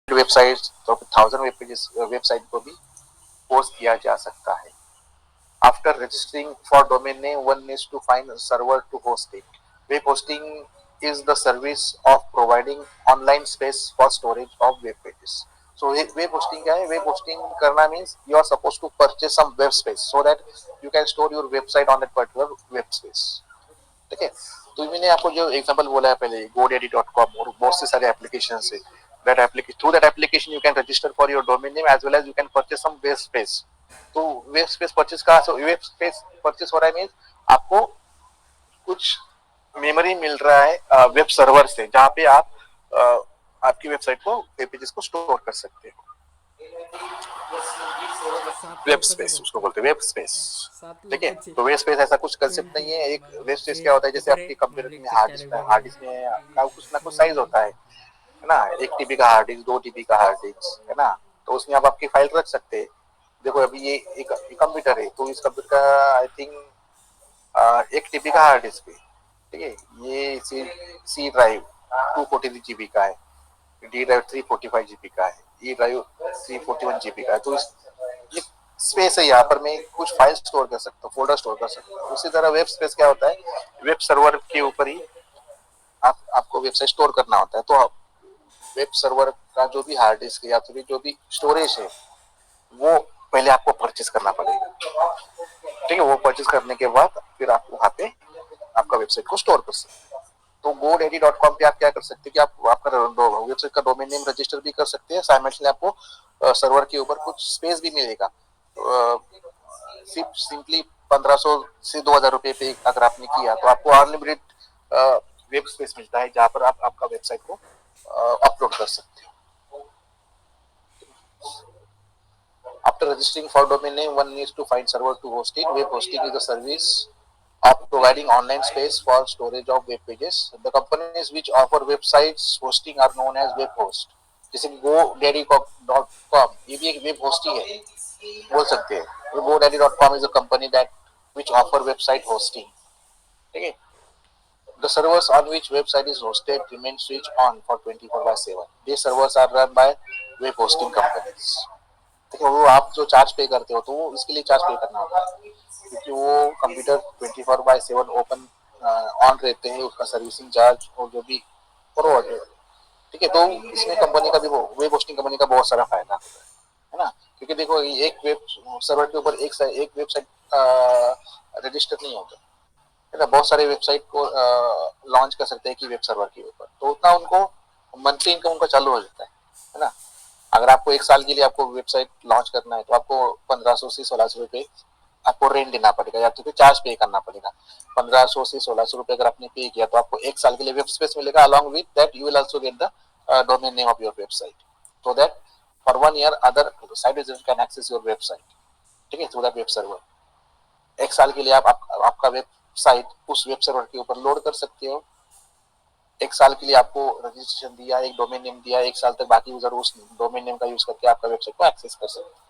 Website तो 1000 web pages website को भी होस्ट किया जा सकता है. After registering for domain name, one needs to find a server to host it. Web hosting is the service of providing online space for storage of web pages. So web hosting क्या है? Web hosting करना means you are supposed to purchase some web space so that you can store your website on that particular web space. ठीक है. तो मैंने आपको जो example बोला है पहले godaddy.com और बहुत से सारे एप्लीकेशन है. That application through that application you can register for your domain name as well as you can purchase some web space. तो वेब स्पेस परचेस का वेब स्पेस परचेस हो रहा है मीन्स आपको कुछ मेमोरी मिल रहा है वेब सर्वर से जहां पे आप आपकी वेबसाइट को वेब पेजेस को स्टोर कर सकते हो. वेब स्पेस उसको बोलते हैं वेब स्पेस. ठीक है. तो वेब स्पेस ऐसा कुछ कंसेप्ट नहीं है. एक वेब स्पेस क्या होता है जैसे आपके कंप्यूटर में हार्ड डिस्क में कुछ ना कुछ साइज होता है ना. 1 TB का हार्ड डिस्क 2 TB का हार्ड डिस्क है ना. तो उसमें आप आपकी फाइल रख सकते हैं. देखो अभी ये एक कंप्यूटर है तो इस कंप्यूटर का आई थिंक 1 TB का हार्ड डिस्क है. ठीक है. ये सी ड्राइव 243 GB का है. डी ड्राइव 345 GB का है. ई ड्राइव 341 GB का है. तो ये स्पेस है. यहाँ पर मैं कुछ फाइल स्टोर कर सकता हूँ फोल्डर स्टोर कर सकता हूँ. उसी तरह वेब स्पेस क्या होता है वेब सर्वर के ऊपर ही आपको वेबसाइट स्टोर करना होता है. तो वेब सर्वर का जो भी हार्ड डिस्क या फिर जो भी स्टोरेज है वो पहले आपको परचेस करना पड़ेगा. ठीक है. वो परचेस करने के बाद फिर आप वहां पे आपका वेबसाइट को स्टोर कर सकते हैं. तो godaddy.com पे आप क्या कर सकते हैं कि आप आपका वेबसाइट का डोमेन नेम रजिस्टर भी कर सकते हैं. साइमल्टेनियसली आपको सर्वर के ऊपर कुछ स्पेस भी मिलेगा. सिर्फ सिंपली 1500 से 2000 रुपए पे अगर आपने किया तो आपको अनलिमिटेड वेब स्पेस मिलता है जहां पर आप आपका वेबसाइट को अपलोड कर सकते हो. After registering for domain name, one needs to find server to host it. Web hosting is a service of providing online space for storage of web pages. The companies which offer websites hosting are known as web host. जैसे godaddy.com ये भी एक web host ही है बोल सकते हैं. godaddy.com is a company that which offer website hosting. ठीक है. The servers on which website is hosted remain switched on for 24/7. These servers are run by web hosting companies. देखो वो आप जो चार्ज पे करते हो तो वो इसके लिए चार्ज पे करना होता है क्योंकि वो कंप्यूटर 24/7 ओपन ऑन रहते हैं. उसका सर्विसिंग चार्ज और जो भी फॉरवर्ड है. ठीक है. तो इसमें कंपनी का भी वेब होस्टिंग कंपनी का बहुत सारा फायदा है ना. क्योंकि देखो एक वेब सर्वर के ऊपर एक वेबसाइट रजिस्टर नहीं होता है ना. बहुत सारे वेबसाइट को लॉन्च कर सकते हैं कि वेब सर्वर के ऊपर. तो उतना उनको मंथली इनकम उनका चालू हो जाता है ना. अगर आपको 1 साल के लिए आपको वेबसाइट लॉन्च करना है तो आपको 1500 से 1600 रुपए आपको रेंट देना पड़ेगा या तो फिर चार्ज पे करना पड़ेगा. 1500 से 1600 रुपए अगर आपने पे किया तो आपको 1 साल के लिए वेब स्पेस मिलेगा. Along with that you will also get the domain name of your website so that for 1 year other site visitor can access your website. ठीक है. थ्रू दैट वेब सर्वर 1 साल के लिए आपका वेबसाइट उस web server के ऊपर load कर सकते हो. 1 साल के लिए आपको रजिस्ट्रेशन दिया एक डोमेन नेम दिया 1 साल तक बाकी यूजर उस डोमेन नेम का यूज करके आपका वेबसाइट को एक्सेस कर सकते हैं.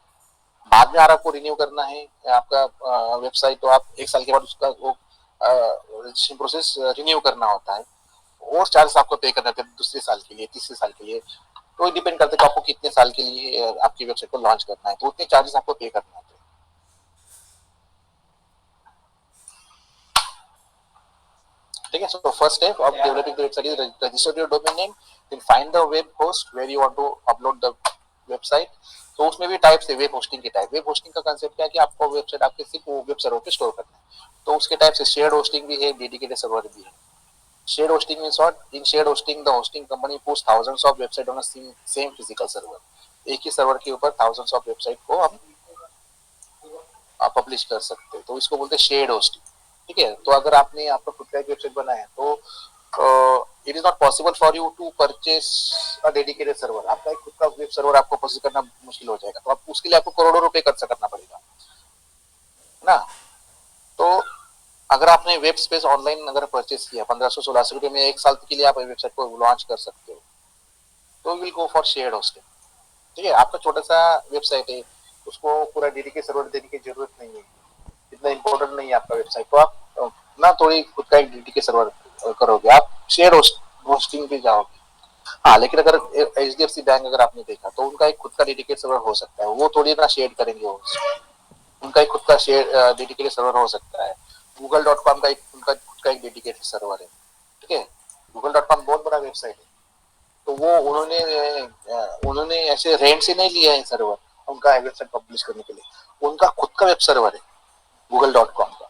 बाद में अगर आपको रिन्यू करना है आपका वेबसाइट तो आप 1 साल के बाद उसका वो रजिस्ट्रेशन प्रोसेस रिन्यू करना होता है और चार्ज आपको पे करना होता है दूसरे साल के लिए तीसरे साल के लिए. तो डिपेंड करता है कि आपको कितने साल के लिए आपकी वेबसाइट को लॉन्च करना है तो उतने चार्जेस आपको पे करना होते हैं. ठीक है. So first step of developing the website is register your domain name, then find the web host where you want to upload the website. तो उसमें भी टाइप्स है वेब होस्टिंग के टाइप. वेब होस्टिंग का कांसेप्ट क्या है कि आपको वेबसाइट आपके सिर्फ वो वेब सर्वर पे स्टोर करना है. तो उसके टाइप से शेयर्ड होस्टिंग भी है डेडिकेटेड सर्वर भी है. Shared hosting means what in shared hosting the hosting company puts thousands of website on a same physical server. एक ही सर्वर के ऊपर थाउजेंड्स ऑफ वेबसाइट को हम पब्लिश कर सकते हैं. तो इसको बोलते हैं शेयर्ड होस्टिंग. ठीक है. तो अगर आपने आपका खुद का एक वेबसाइट बनाया है तो it is not possible for you to purchase a dedicated server. आपका एक खुद का वेब सर्वर आपको परचेस करना मुश्किल हो जाएगा. तो आप उसके लिए आपको करोड़ों रुपए खर्च करना पड़ेगा ना. तो अगर आपने वेब स्पेस ऑनलाइन अगर परचेस किया 1500-1600 रुपए में 1 साल के लिए आप वेबसाइट को लॉन्च कर सकते हो तो will go for shared hosting. ठीक है. आपका छोटा सा वेबसाइट है उसको पूरा डेडिकेटेड सर्वर देने की जरूरत नहीं है. इतना इम्पोर्टेंट नहीं है आपका वेबसाइट. तो आप ना थोड़ी खुद का एक डेडिकेटेड सर्वर करोगे आप शेयर होस्टिंग पे जाओगे हाँ, लेकिन अगर एचडीएफसी बैंक अगर आपने देखा तो उनका एक खुद का डेडिकेट सर्वर हो सकता है, वो थोड़ी ना शेयर करेंगे वो, उनका एक खुद का शेयर डेडिकेटेड सर्वर हो सकता है। गूगल.com का एक उनका खुद का एक डेडिकेटेड सर्वर है, ठीक है। गूगल.com बहुत बड़ा वेबसाइट है, तो वो उन्होंने ऐसे रेंट से नहीं लिया है सर्वर उनका वेबसाइट पब्लिश करने के लिए, उनका खुद का वेब सर्वर है गूगल.com का।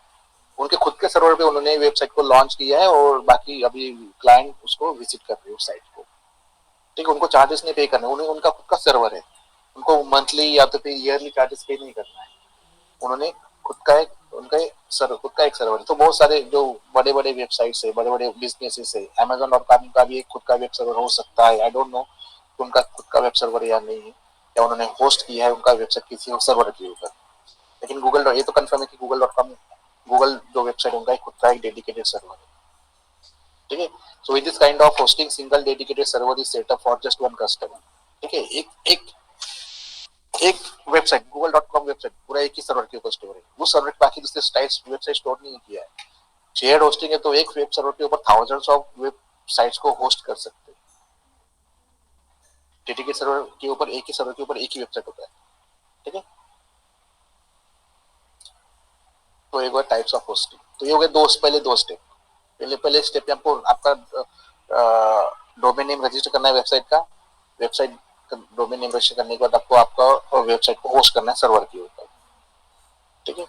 उनके खुद के सर्वर पे उन्होंने वेबसाइट को लॉन्च किया है और बाकी अभी क्लाइंट उसको विजिट कर रहे हैं उस साइट को, ठीक है। उनको चार्जेस नहीं पे करने, उन्हें उनका खुद का सर्वर है, उनको मंथली या तो फिर ईयरली चार्जेस पे नहीं करना है। उन्होंने खुद का एक उनका खुद का एक सर्वर है। तो बहुत सारे जो बड़े बड़े वेबसाइट्स है, बड़े बड़े बिजनेसेस है, Amazon.com का भी एक खुद का वेब सर्वर हो सकता है। आई डोंट नो उनका खुद का वेब सर्वर या नहीं है, या उन्होंने होस्ट किया है उनका वेबसाइट किसी सर्वर के ऊपर। लेकिन गूगल ये तो कंफर्म है कि गूगल.com गूगल जो वेबसाइट उनका खुद का एक डेडिकेटेड सर्वर है, ठीक है। So with this kind of hosting single dedicated server is setup for just one customer, ठीक है। एक एक एक वेबसाइट गूगल.com वेबसाइट पूरा एक ही सर्वर के ऊपर स्टोर है, वो सर्वर बाकी दूसरे साइट्स वेबसाइट स्टोर नहीं किया है। शेयर्ड होस्टिंग है तो एक वेब सर्वर के ऊपर थाउजेंड्स ऑफ वेबसाइट्स को होस्ट कर सकते हैं। डेडिकेटेड सर्वर के ऊपर एक ही सर्वर के ऊपर एक ही वेबसाइट होता है, ठीक है। तो एक बार टाइप्स ऑफ होस्टिंग, तो ये हो गए पहले दो स्टेप। पहले स्टेप में आपको आपका डोमेन नेम रजिस्टर करना है वेबसाइट का। वेबसाइट डोमेन नेम रजिस्टर करने के बाद आपको आपका वेबसाइट को होस्ट करना है सर्वर के ऊपर, ठीक है।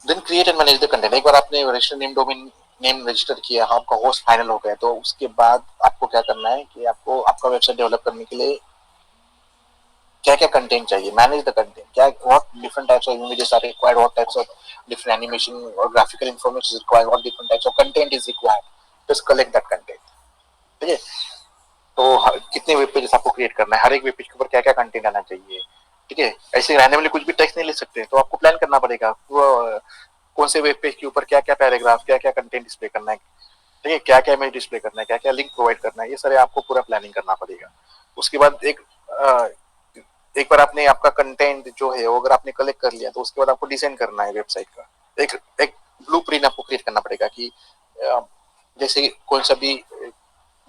Then create and manage the content. एक बार आपने register name domain name register किया, आपका होस्ट फाइनल हो गया, तो उसके बाद आपको क्या करना है कि आपको आपका वेबसाइट डेवलप करने के लिए क्या क्या कंटेंट चाहिए, मैनेज द कंटेंट, क्या what different types of images are required, what types of different animation और graphical information is required, what different types of content is required, just collect that content, ठीक है। तो कितने web pages आपको create करना है, हर एक वेब पेज के ऊपर क्या क्या कंटेंट आना चाहिए, ठीक है। ऐसे रैंडमली कुछ भी टेक्स्ट नहीं ले सकते, तो आपको प्लान करना पड़ेगा कौन से वेब पेज के ऊपर क्या क्या पैराग्राफ, क्या क्या कंटेंट डिस्प्ले करना है, ठीक है, क्या क्या इमेज डिस्प्ले करना है, क्या क्या लिंक प्रोवाइड करना है, ये सारे आपको पूरा प्लानिंग करना पड़ेगा। उसके बाद एक बार आपने आपका कंटेंट जो है वो अगर आपने कलेक्ट कर लिया, तो उसके बाद आपको डिजाइन करना है वेबसाइट का। एक एक ब्लूप्रिंट आपको क्रिएट करना पड़ेगा कि जैसे कौन सा भी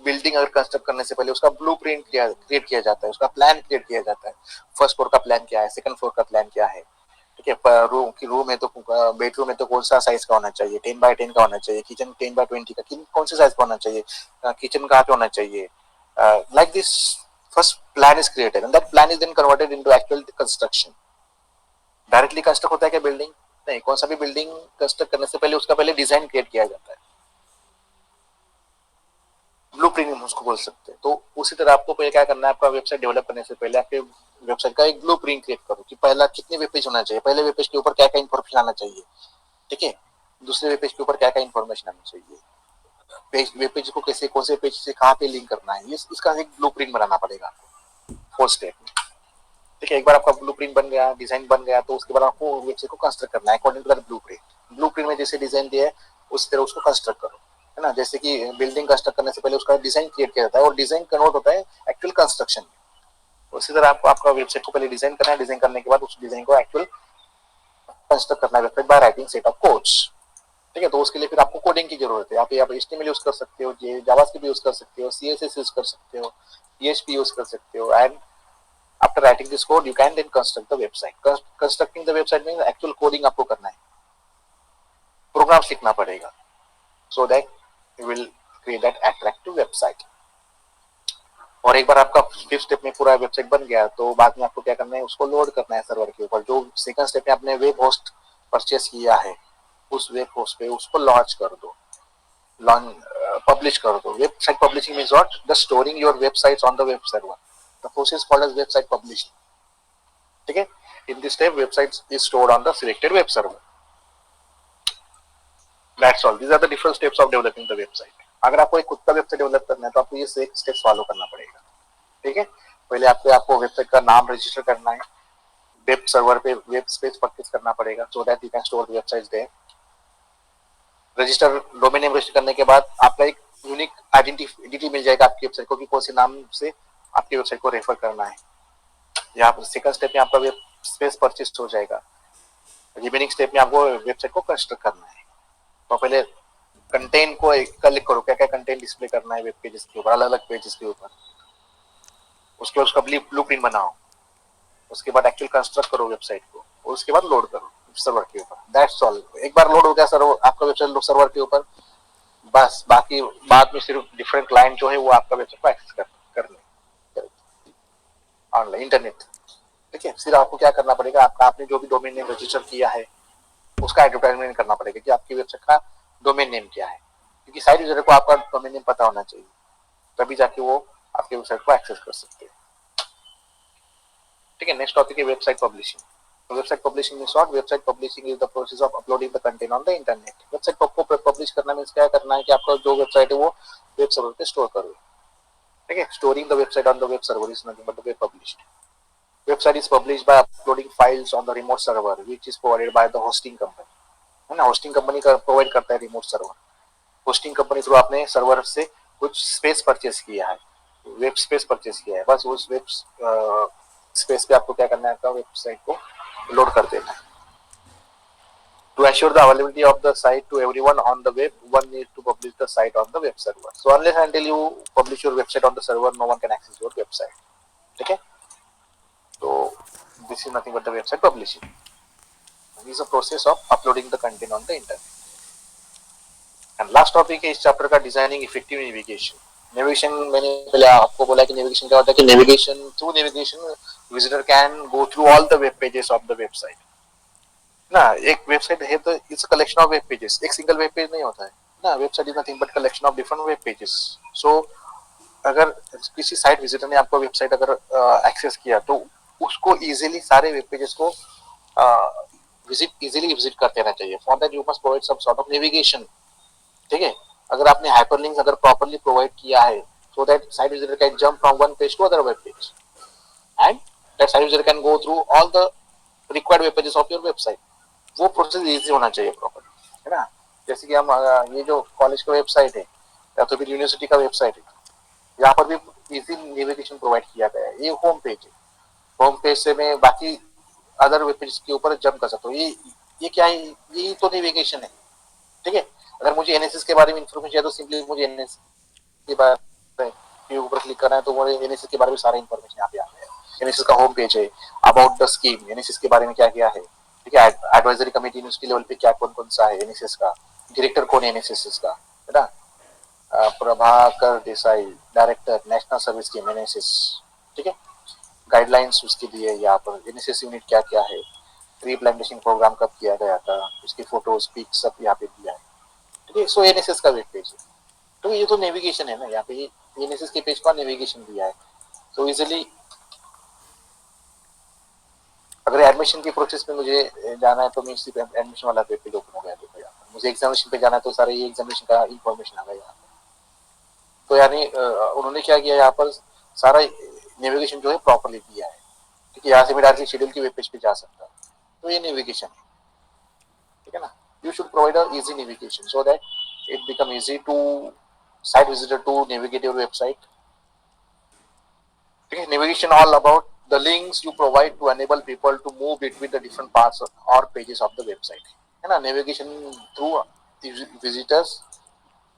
बिल्डिंग अगर कंस्ट्रक्ट करने से पहले उसका ब्लूप्रिंट क्रिएट किया जाता है, उसका प्लान क्रिएट किया जाता है। फर्स्ट फ्लोर का प्लान क्या है, सेकंड फ्लोर का प्लान क्या है, ठीक है। रूम है तो बेडरूम है तो कौन सा साइज का होना चाहिए, 10x10 का होना चाहिए, किचन 10x20 का कौन से साइज का होना चाहिए, किचन कहाँ पे होना चाहिए, like this first plan is created and that plan is then converted into actual construction। Directly construct होता है क्या बिल्डिंग, नहीं, कौन सा भी बिल्डिंग कंस्ट्रक्ट करने से पहले उसका पहले डिजाइन क्रिएट किया जाता है, ब्लूप्रिंट उसको बोल सकते हैं। तो उसी तरह आपको पहले क्या करना है, आपका वेबसाइट डेवलप करने से पहले आपके वेबसाइट का एक ब्लूप्रिंट क्रिएट करो कि पहला कितने वेब पेज होना चाहिए, पहले वेब पेज के ऊपर क्या क्या इन्फॉर्मेशन आना चाहिए, ठीक है। दूसरे वेब पेज के ऊपर क्या क्या इन्फॉर्मेशन आना चाहिए, वेब पेज को कैसे कौन से पेज से कहाँ पे लिंक करना है, ये इसका एक ब्लूप्रिंट बनाना पड़ेगा आपको फर्स्ट स्टेप, ठीक है। एक बार आपका ब्लूप्रिंट बन गया, डिजाइन बन गया, तो उसके बाद आपको वेबसाइट को कंस्ट्रक्ट करना है according to that blueprint. Blueprint में जैसे डिजाइन दिया है उसी तरह उसको कंस्ट्रक्ट करो, है ना। जैसे कि बिल्डिंग कंस्ट्रक्ट करने से पहले उसका डिजाइन क्रिएट किया जाता है और डिजाइन कन्वर्ट होता है एक्चुअल कंस्ट्रक्शन में। उसी तरह आपको आपका वेबसाइट को पहले डिजाइन करना है, डिजाइन करने के बाद उस डिजाइन को एक्चुअल कंस्ट्रक्ट करना है website by writing set of codes, ठीक है। तो उसके लिए फिर आपको कोडिंग की जरूरत है। आप HTML यूज कर सकते हो, जावास्क्रिप्ट यूज कर सकते हो, CSS यूज कर सकते हो, PHP यूज कर सकते हो, and after writing this code you can then construct the website। constructing the website means actual coding आपको करना है, प्रोग्राम सीखना पड़ेगा, so that you will create that attractive website। और एक बार आपका फिफ्थ स्टेप में पूरा वेबसाइट बन गया, तो बाद में आपको क्या करना है, उसको लोड करना है सर्वर के ऊपर। जो सेकंड स्टेप में आपने वेब होस्ट परचेस किया है, उस वेब होस्ट पे उसको लॉन्च कर दो, लॉन्च पब्लिश कर दो। Website publishing means what, the storing your websites on the web server, the process called as website publishing, ठीक है। In this step website is stored on the selected web server, that's all. These are the different steps of developing the website. अगर आपको एक खुद का website develop करना है तो आपको ये स्टेप्स फॉलो करना पड़ेगा, ठीक है। पहले आपको वेबसाइट का नाम रजिस्टर करना है, वेब सर्वर पे वेब स्पेस परचेज करना पड़ेगा, so that you can store the websites there. Register domain name register करने के बाद आपका एक यूनिक आइडेंटिटी मिल जाएगा आपकी वेबसाइट को कि कौन से नाम से आपकी वेबसाइट को रेफर करना है। यहाँ पर सेकंड स्टेप में आपका वेब स्पेस परचेज हो जाएगा। रिमेनिंग स्टेप में आपको वेबसाइट को कंस्ट्रक्ट करना है। तो पहले कंटेंट को कलेक्ट करो, क्या क्या कंटेंट डिस्प्ले करना है वेब पेजेस के ऊपर, अलग अलग पेजेस के ऊपर, उसके बाद उसका ब्लूप्रिंट बनाओ, उसके बाद एक्चुअल कंस्ट्रक्ट करो वेबसाइट को, और उसके बाद लोड करो सर्वर के ऊपर। That's all. एक बार लोड हो गया सर्वर, आपका वेबसाइट सर्वर के ऊपर, बस बाकी बाद में सिर्फ डिफरेंट क्लाइंट जो है वो आपका वेबसाइट को एक्सेस करने ऑनलाइन इंटरनेट। ठीक है, फिर आपको क्या करना पड़ेगा, आपने जो भी डोमेन नेम रजिस्टर किया है उसका एडवर्टाइजमेंट करना पड़ेगा कि आपकी वेबसाइट का डोमेन नेम क्या है, क्योंकि साइट यूजर को आपका डोमेन नेम पता होना चाहिए, तभी जाके वो आपके वेबसाइट को एक्सेस कर सकते हैं। ठीक है, नेक्स्ट टॉपिक है website publishing. Website publishing in short, website publishing is the process of uploading the content on the internet. Website को पब्लिश करना मींस क्या करना है कि आपका जो वेबसाइट है वो वेब सर्वर पे स्टोर करो। ठीक है, storing the website on the web server is nothing but the web published. Website is published by uploading files on the remote server, which is provided by the hosting company. है ना, hosting company का provide करता है remote server. Hosting company through आपने server से कुछ space purchase किया है, वेब स्पेस परचेस किया है, बस उस वेब स्पेस पे आपको क्या करना है, आपका वेबसाइट को लोड कर देना है। To assure the availability of the site to everyone on the web, one needs to publish the site on the web server. So unless until you publish your website on the server, no one can access your website. ठीक है, तो this is nothing but the website publishing. This is a process of uploading the content on the internet. And last topic है इस chapter का, designing effective navigation. Navigation मैंने पहले आपको बोला कि नेविगेशन क्या होता है, कि navigation through navigation visitor can go through all the web pages of the website ना। एक वेबसाइट है तो its collection of web pages, एक सिंगल वेब पेज नहीं होता है ना। Website is nothing but collection of different web pages. So अगर किसी साइट विजिटर ने आपको वेबसाइट अगर एक्सेस किया तो उसको इजीली सारे वेब पेजेस को विजिट करते रहना चाहिए। For that you must provide some sort of navigation. ठीक है, अगर आपने हाइपरलिंक्स अगर प्रॉपर्ली प्रोवाइड किया है, so that site visitor can jump from one page to other web page and that site visitor can go through all the required web pages of your website. वो process easy होना चाहिए proper, है ना। जैसे कि हम ये जो कॉलेज का वेबसाइट है या तो फिर यूनिवर्सिटी का वेबसाइट है, यहाँ पर भी इजी नेविगेशन प्रोवाइड किया गया है। ये होम पेज है, होम पेज से मैं बाकी अदर वेब पेज के ऊपर जंप कर सकता हूँ। ये क्या है, ये तो नेविगेशन है। ठीक है, अगर मुझे एनएसएस के बारे में इन्फॉर्मेशन चाहिए तो सिंपली मुझे एनएसएस के बारे के ऊपर क्लिक करना है तो मुझे एनएसएस के बारे में सारा इन्फॉर्मेशन यहाँ पे आ गया है। एनएसएस का होम पेज है, अबाउट द स्कीम, एनएसएस के बारे में क्या क्या है। ठीक है, एडवाइजरी कमेटी यूनिवर्सिटी लेवल पे क्या कौन कौन सा है एनएसएस का, डायरेक्टर कौन है एनएसएस का, है ना। Prabhakar Desai, director national service scheme NSS. ठीक है, गाइडलाइंस उसके दिए यहाँ पर, एनएसएस यूनिट क्या क्या है, ट्री प्लांटेशन प्रोग्राम कब किया गया था, उसकी फोटोज पिक्स सब यहाँ पे दिया है। ठीक है, सो एनएसएस का वेब पेज है। तो ये तो नेविगेशन है ना, यहाँ पे एनएसएस के पेज का नेविगेशन दिया है। तो इजिली अगर एडमिशन की प्रोसेस में मुझे जाना है तो मैं सिर्फ एडमिशन वाला वेब पेज ओपन हो गया, देखो यहाँ पर मुझे एग्जामिनेशन पे जाना है तो सारे ये एग्जामिनेशन का इन्फॉर्मेशन आ गया यहाँ पर। तो यानी उन्होंने क्या किया यहाँ पर, सारा नेविगेशन जो है प्रॉपरली दिया है। ठीक है, यहाँ से मैं डायरेक्टली शेड्यूल की वेब पेज पे जा सकता हूँ, तो ये नेविगेशन है। ठीक है ना, you should provide a easy navigation so that it become easy to site visitor to navigate your website. Okay, navigation all about the links you provide to enable people to move between the different parts or pages of the website. है ना, navigation through visitors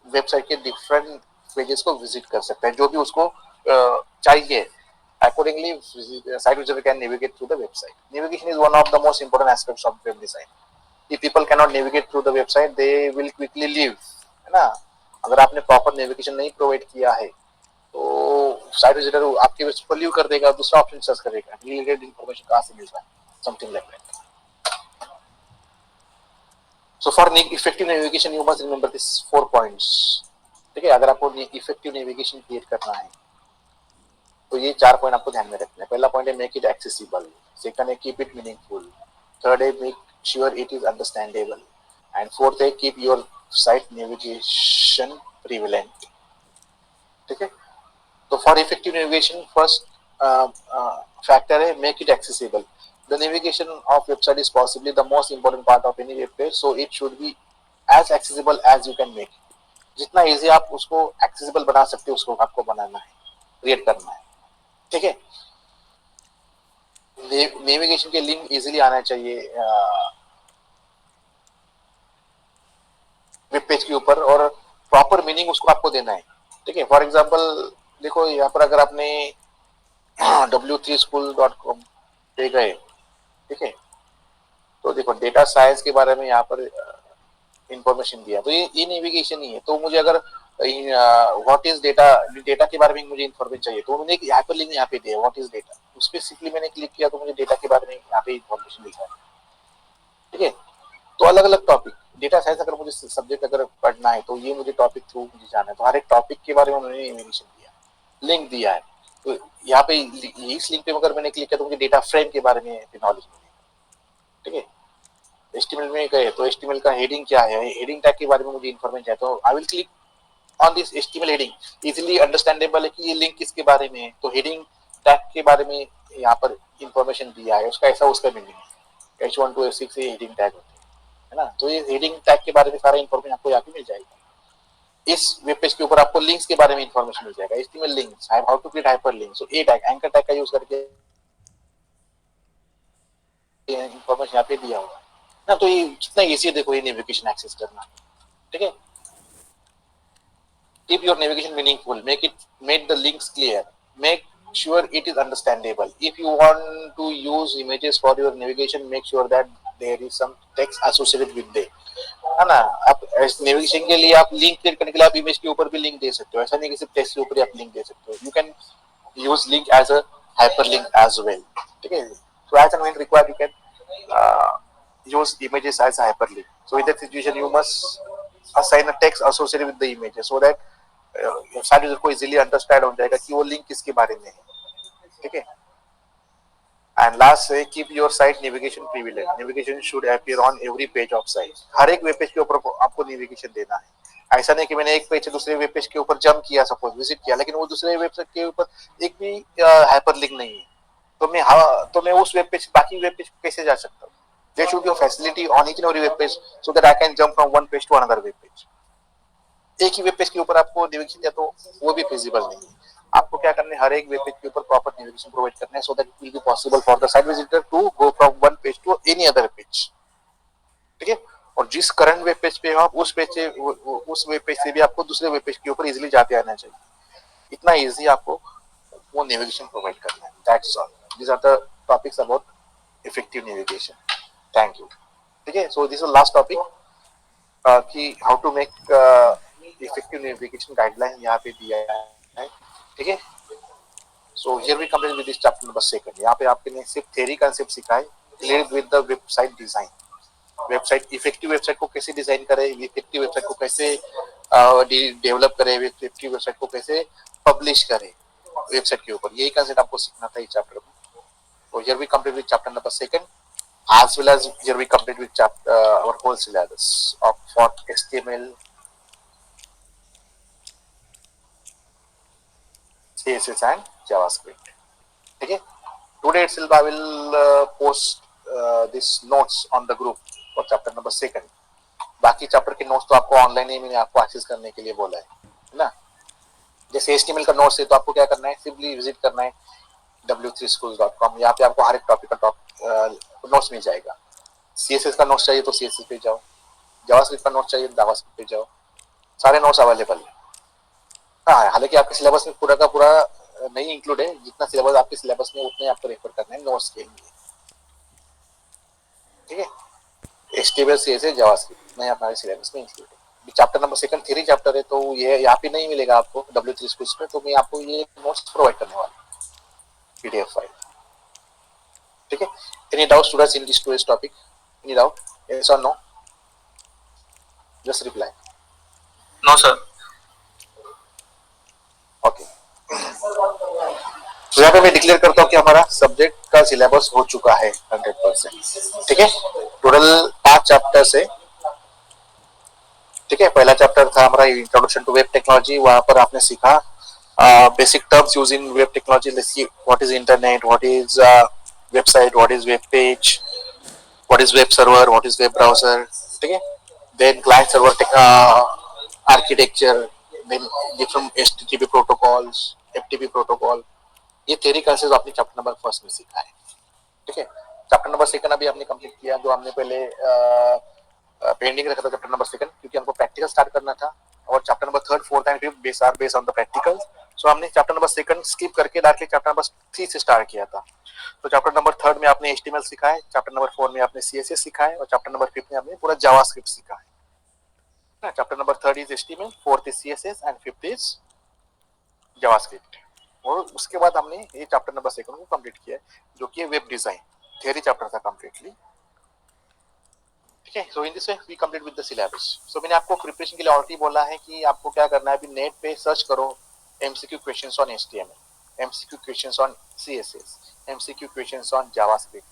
website के different pages को visit कर सकते हैं, जो भी उसको चाहिए। Accordingly, site visitor can navigate through the website. Navigation is one of the most important aspects of web design. If people cannot navigate through the website, they will quickly leave, है ना। अगर आपने प्रॉपर नेविगेशन नहीं provide किया है तो site visitor आपके website पर लीव कर देगा, दूसरा ऑप्शन सर्च करेगा, रिलेटेड इन्फॉर्मेशन कहाँ से मिल रहा है, something like that. So for effective navigation you must remember this 4 points. ठीक है, अगर आपको इफेक्टिव नेविगेशन क्रिएट करना है तो ये 4 पॉइंट आपको ध्यान में रखना है। पहला पॉइंट है मेक इट एक्सेसिबल, सेकंड है कीप इट मीनिंगफुल, थर्ड है make sure it is understandable, and fourth है keep your site navigation prevalent. ठीक है, तो for effective navigation first factor है make it accessible. The navigation of website is possibly the most important part of any web page, so it should be as accessible as you can make. जितना easy आप उसको accessible बना सकते हो उसको आपको बनाना है, क्रिएट करना है। ठीक है, नेविगेशन के लिंक इजीली आना चाहिए वेब पेज के ऊपर और प्रॉपर मीनिंग उसको आपको देना है। ठीक है, फॉर एग्जाम्पल देखो यहाँ पर अगर आपने w3school.com पे गए, ठीक है, तो देखो डेटा साइंस के बारे में यहाँ पर इंफॉर्मेशन दिया, तो ये नेविगेशन ही है। तो मुझे अगर व्हाट इज डेटा, डेटा के बारे में मुझे इंफॉर्मेशन चाहिए, तो मैंने एक हाइपरलिंक यहाँ पे दिया, व्हाट इज डेटा, उस पर सिंपली मैंने क्लिक किया तो मुझे डेटा के बारे में यहाँ पे इंफॉर्मेशन मिल जाए। ठीक है, तो अलग अलग टॉपिक, डेटा साइंस अगर मुझे सब्जेक्ट अगर पढ़ना है तो ये मुझे टॉपिक थ्रू मुझे जाना है, तो हर एक टॉपिक के बारे में उन्होंने इन्फॉर्मेशन दिया, लिंक दिया है। तो यहाँ पे इस लिंक पे अगर मैंने क्लिक किया तो मुझे डेटा फ्रेम के बारे में नॉलेज मिलेगा। ठीक है, एचटीएमएल में गए तो एचटीएमएल का हेडिंग क्या है, हेडिंग टैग के बारे में मुझे इन्फॉर्मेशन है, तो I will click on this HTML heading. Easily understandable है कि ये लिंक किसके बारे में है, तो हेडिंग टैग के बारे में यहाँ पर इंफॉर्मेशन दिया है, उसका ऐसा उसका मीनिंग है, H1 to H6 से हेडिंग टैग होते हैं, है ना। तो ये हेडिंग टैग के बारे में सारा इंफॉर्मेशन आपको यहाँ पे मिल जाएगा। इस वेब पेज के ऊपर आपको लिंक्स के बारे में इंफॉर्मेशन मिल जाएगा, HTML links, how to create hyperlink, so A tag, anchor tag का यूज करके इंफॉर्मेशन यहाँ पे दिया हुआ है ना। तो ये कितना इजी है देखो ये नेविगेशन एक्सेस करना। ठीक है, keep your navigation meaningful, make the links clear, make sure it is understandable. If you want to use images for your navigation, make sure that there is some text associated with them, है ना। आप navigation के लिए आप link create करने के लिए आप इमेज के ऊपर भी लिंक दे सकते हो, ऐसा नहीं कि सिर्फ टेक्स्ट के ऊपर आप लिंक दे सकते हो, you can use link as a hyperlink as well. Okay, so as and when required, you can use images as a hyperlink. So in that situation, you must assign a text associated with the images so that सारे user को easily understand हो जाएगा कि वो link किसके बारे में है। ठीक है, एंड लास्ट है keep your site navigation privilege, navigation should appear on every page of site. हर एक वेब पेज के ऊपर आपको नेविगेशन देना है। ऐसा नहीं कि मैंने एक पेज से दूसरे वेब पेज के ऊपर जंप किया, सपोज विजिट किया, लेकिन वो दूसरे वेबसाइट के ऊपर एक भी हाइपरलिंक नहीं है, तो मैं उस वेब पेज बाकी वेब पेज कैसे जा सकता हूँ। There should be a facility on each and every web page so that I can jump from one page to another web page. एक ही वेब पेज के ऊपर आपको नेविगेशन दिया तो वो भी फिजिबल नहीं है। आपको क्या करना है, हर एक वेब पेज के ऊपर प्रॉपर नेविगेशन प्रोवाइड करना है so that it will be possible for the site visitor to go from one page to any other page. ठीक है, और जिस करंट वेब पेज पे हो आप उस पेज से उस वेब पेज से भी आपको दूसरे वेब पेज के ऊपर इजीली जाते आना चाहिए। इतना इजी आपको वो नेविगेशन प्रोवाइड करना है। That's all, these are the topics about effective navigation. Thank you. ठीक है, so this is last topic कि how to make effective navigation guideline यहाँ पे दिया है। ठीक है, so here we complete with this chapter number 2। यहाँ पे आपने सिर्फ थ्योरी कांसेप्ट सीखा है, related with the website design. Website, effective website को कैसे डिजाइन करें, इफेक्टिव वेबसाइट को कैसे डेवलप करें, इफेक्टिव वेबसाइट को कैसे पब्लिश करें वेबसाइट के ऊपर, यही कांसेप्ट आपको सीखना था इस चैप्टर में। तो here we complete with chapter number 2 as well as here we complete with chapter our whole syllabus of for HTML, CSS and JavaScript. Okay, today itself I will post this notes on the group for chapter number 2। बाकी chapter के notes तो आपको online ही मैंने आपको access करने के लिए बोला है ना। जैसे HTML का नोट्स है तो आपको क्या करना है, सिंपली विजिट करना है w3schools.com। यहाँ पे आपको हर एक टॉपिक का नोट्स मिल जाएगा। CSS का नोट्स चाहिए तो CSS पे जाओ, जावास्क्रिप्ट का नोट्स चाहिए तो जावास्क्रिप्ट पे जाओ, सारे नोट्स अवेलेबल है। हाँ, हालांकि आपके सिलेबस में पूरा का पूरा नहीं इंक्लूड है, जितना सिलेबस आपके सिलेबस में उतने आपको रेफर करना है नोट्स के लिए। ठीक है, HTML CSS जावास्क्रिप्ट नहीं हमारे सिलेबस में इंक्लूड है। चैप्टर नंबर 2 थ्योरी चैप्टर है, तो ये यहाँ पे नहीं मिलेगा आपको W3 स्कूल्स में, तो मैं आपको ये नोट्स प्रोवाइड करने वाला हूँ PDF फाइल। ठीक है, any doubt students in this today's topic? Any doubt? Yes और no? Just reply no sir. Okay, तो यहाँ पे मैं डिक्लेयर करता हूँ कि हमारा सब्जेक्ट का सिलेबस हो चुका है 100%। ठीक है, टोटल 5 चैप्टर्स है। ठीक है, पहला चैप्टर था हमारा इंट्रोडक्शन टू वेब टेक्नोलॉजी, वहां पर आपने सीखा basic terms use in web technology, what is internet, what is website, what is web page, what is web server, what is web browser. ठीक है, then client server architecture, then different HTTP protocols, FTP protocol, ये theory classes आपने chapter number 1 में सीखा है। ठीक है, chapter number 2 अभी आपने कंप्लीट किया, जो हमने पहले पेंडिंग रखा था चैप्टर नंबर 2 क्योंकि हमको प्रैक्टिकल स्टार्ट करना था और chapter number 3, 4 and 5 base are base on the practical. So हमने चैप्टर नंबर 2 स्किप करके डायरेक्टली चैप्टर नंबर 3 से स्टार्ट किया था। तो चैप्टर नंबर 3 में आपने HTML सीखा है, चैप्टर नंबर 4 में आपने CSS सीखा है और चैप्टर नंबर 5 में आपने पूरा जावास्क्रिप्ट सीखा है। Chapter number 3 is HTML, 4th is CSS and 5th is JavaScript. और उसके बाद हमने ये चैप्टर नंबर 2 को कंप्लीट किया है जो कि वेब डिजाइन थियरी चैप्टर था कंप्लीटली। ठीक है, so in this way we complete with the syllabus. So मैंने आपको प्रिपरेशन के लिए ऑलरेडी बोला है कि आपको क्या करना है, अभी नेट पे सर्च करो MCQ questions on HTML, MCQ questions on CSS, MCQ questions on JavaScript.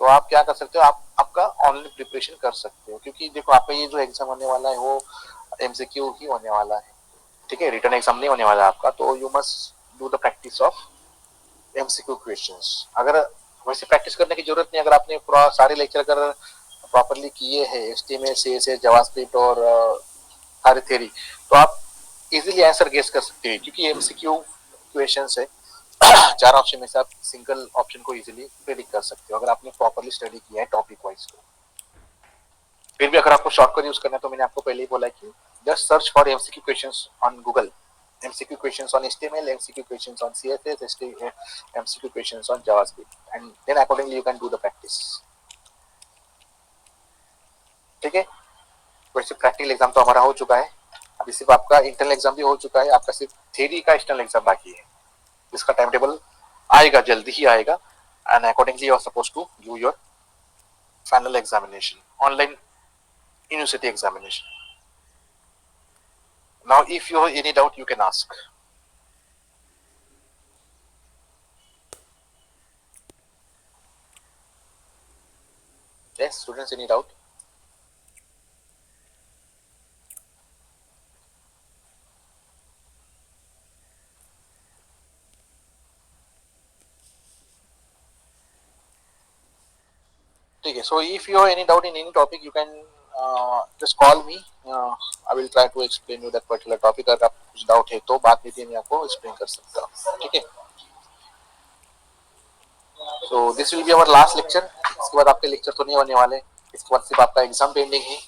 तो आप क्या कर सकते हो, आप आपका ऑनलाइन प्रिपरेशन कर सकते हो क्योंकि देखो आपका ये जो एग्जाम होने वाला है वो MCQ ही होने वाला है। ठीक है, रिटन एग्जाम नहीं होने वाला आपका, तो you must do the practice of MCQ questions. अगर वैसे प्रैक्टिस करने की जरूरत नहीं, अगर आपने पूरा सारे लेक्चर अगर प्रॉपर्ली किए हैं HTML, CSS, जावास्क्रिप्ट और सारी थ्योरी, तो आप इजीली आंसर गेस कर सकते हैं क्योंकि MCQ क्वेश्चंस है। 4 ऑप्शन में से आप सिंगल ऑप्शन को इजीली प्रेडिक्ट कर सकते हो अगर आपने प्रॉपर्ली स्टडी किया है टॉपिक वाइज। फिर भी अगर आपको शॉर्टकट यूज करना है तो मैंने आपको पहले ही बोला कि just search for MCQ questions on Google, MCQ questions on HTML, MCQ questions on CSS, MCQ questions on JavaScript, and then accordingly you can do the practice. ठीक है, वैसे प्रैक्टिकल एग्जाम तो हमारा हो चुका है, अभी सिर्फ आपका इंटरनल एग्जाम भी हो चुका है, आपका सिर्फ थ्योरी का एक्सटर्नल एग्जाम बाकी है जिसका टाइम टेबल आएगा, जल्दी ही आएगा, and accordingly you are suppose to give your final examination, online university examination. Now if you have any doubt you can ask. Yes, students, any doubt? ठीक है, so if you have any doubt in any topic you can just call me. I will try to explain you that particular topic. अगर आपको कुछ doubt है तो बात कीजिए, मैं आपको एक्सप्लेन कर सकता हूँ। ठीक है, so this will be our last lecture. इसके बाद आपके लेक्चर तो नहीं होने वाले, इसके बाद सिर्फ आपका एग्जाम पेंडिंग है,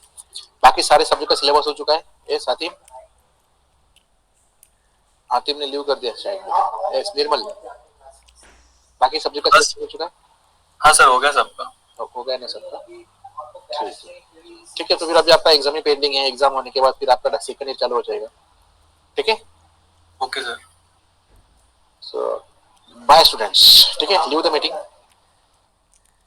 बाकी सारे सब्जेक्ट का सिलेबस हो चुका है। यस हातिम, हातिम ने लीव कर दिया शायद। यस निर्मल, बाकी सब्जेक्ट का सिलेबस हो चुका है? हाँ सर, हो गया सबका। हो गया ना सबका? ठीक है, तो फिर अभी आपका एग्जाम ही पेंडिंग है, एग्जाम होने के बाद फिर आपका सेकंड ईयर चालू हो जाएगा। ठीक है, ओके सर। सो बाय स्टूडेंट्स। ठीक है, लीव द मीटिंग।